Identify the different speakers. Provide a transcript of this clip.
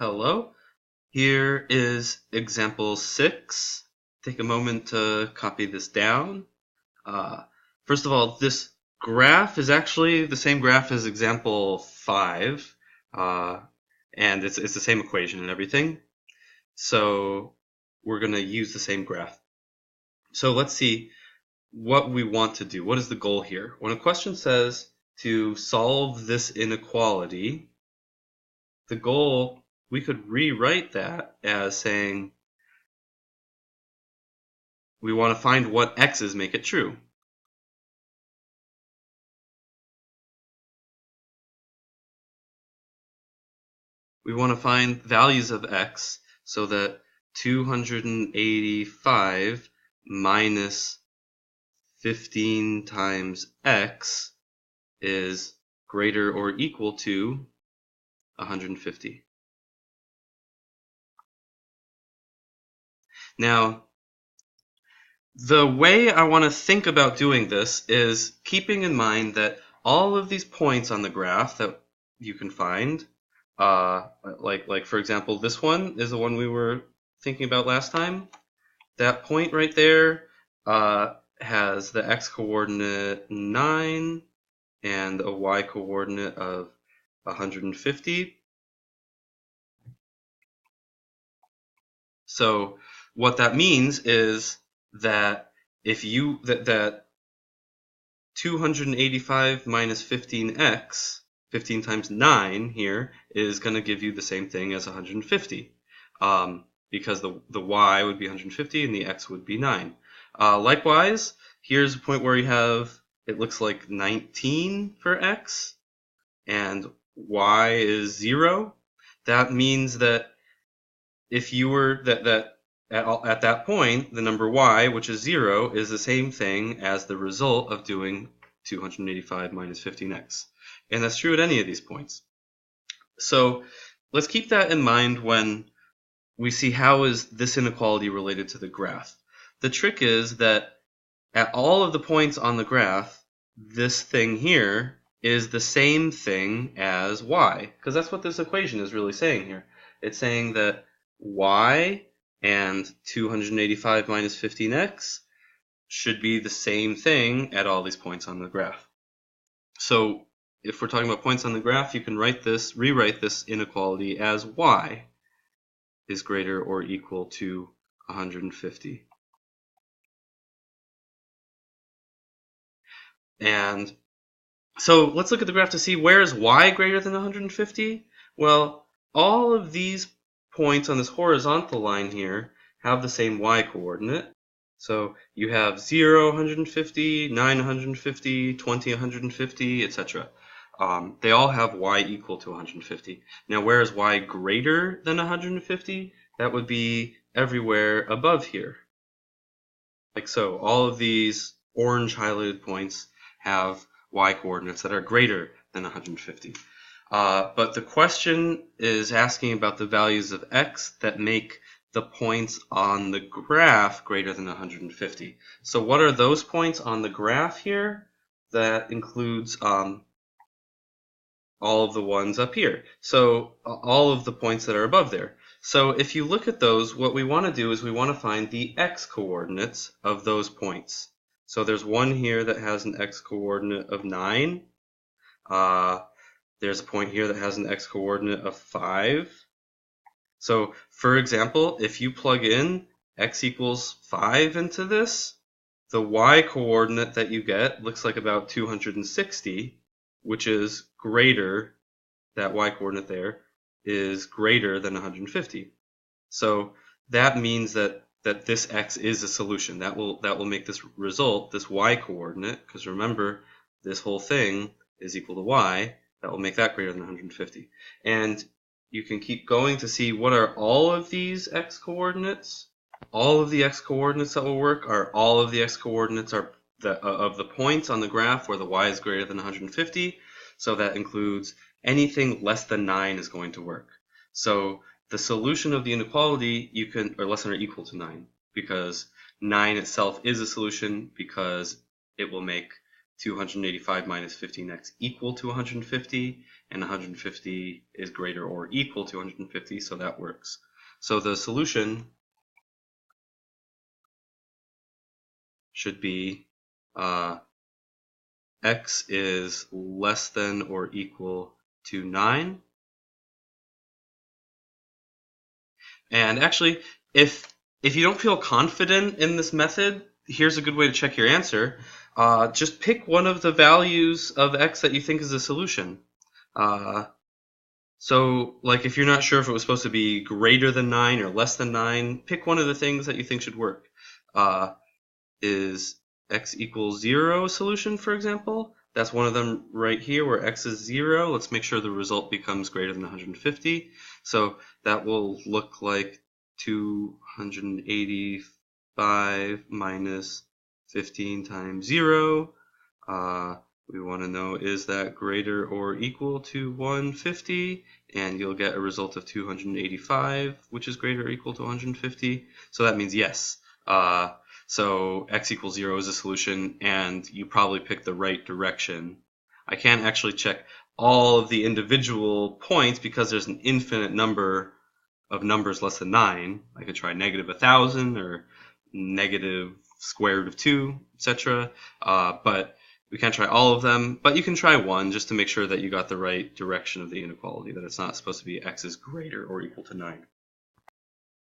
Speaker 1: Hello, here is example 6. Take a moment to copy this down. First of all, this graph is actually the same graph as example 5, and it's the same equation and everything. So we're going to use the same graph. So let's see what we want to do. What is the goal here? When a question says to solve this inequality, the goal, we could rewrite that as saying we want to find what x's make it true. We want to find values of x so that 285 minus 15 times x is greater or equal to 150. Now, the way I want to think about doing this is keeping in mind that all of these points on the graph that you can find, like for example, this one is the one we were thinking about last time. That point right there has the x-coordinate 9 and a y-coordinate of 150. So what that means is that if you that 285 minus 15x, 15 times 9 here, is going to give you the same thing as 150, because the y would be 150 and the x would be 9. Likewise, here's a point where you have, it looks like 19 for x, and y is 0. That means that if you were at that point, the number y, which is 0, is the same thing as the result of doing 285 minus 15x. And that's true at any of these points. So let's keep that in mind when we see how is this inequality related to the graph. The trick is that at all of the points on the graph, this thing here is the same thing as y, because that's what this equation is really saying here. It's saying that y and 285 minus 15x should be the same thing at all these points on the graph. So if we're talking about points on the graph, you can rewrite this inequality as y is greater or equal to 150. And so let's look at the graph to see where is y greater than 150? Well, all of these points on this horizontal line here have the same y coordinate. So you have 0, 150, 9, 150, 20, 150, etc. They all have y equal to 150. Now, where is y greater than 150? That would be everywhere above here. Like so, all of these orange highlighted points have y coordinates that are greater than 150. But the question is asking about the values of x that make the points on the graph greater than 150. So what are those points on the graph here? That includes all of the ones up here. So all of the points that are above there. So if you look at those, what we want to do is we want to find the x coordinates of those points. So there's one here that has an x coordinate of 9. There's a point here that has an x coordinate of 5. So, for example, if you plug in x equals 5 into this, the y coordinate that you get looks like about 260, which is greater, that y coordinate there is greater than 150. So that means that this x is a solution. That will make this result, this y coordinate, because remember, this whole thing is equal to y, that will make that greater than 150. And you can keep going to see what are all of these x coordinates. All of the x coordinates that will work are all of the x coordinates of the points on the graph where the y is greater than 150. So that includes anything less than 9 is going to work. So the solution of the inequality, or less than or equal to 9, because 9 itself is a solution because it will make 285 minus 15x equal to 150, and 150 is greater or equal to 150, so that works. So the solution should be x is less than or equal to 9. And actually, if you don't feel confident in this method, here's a good way to check your answer. Just pick one of the values of x that you think is a solution. So, like, if you're not sure if it was supposed to be greater than 9 or less than 9, pick one of the things that you think should work. Is x equals 0 a solution, for example? That's one of them right here where x is 0. Let's make sure the result becomes greater than 150. So that will look like 285 minus 15 times 0. We want to know, is that greater or equal to 150? And you'll get a result of 285, which is greater or equal to 150. So that means yes. So x equals 0 is a solution, and you probably picked the right direction. I can't actually check all of the individual points because there's an infinite number of numbers less than 9. I could try negative 1,000 or negative square root of 2, etc. But we can't try all of them. But you can try one just to make sure that you got the right direction of the inequality, that it's not supposed to be x is greater or equal to 9.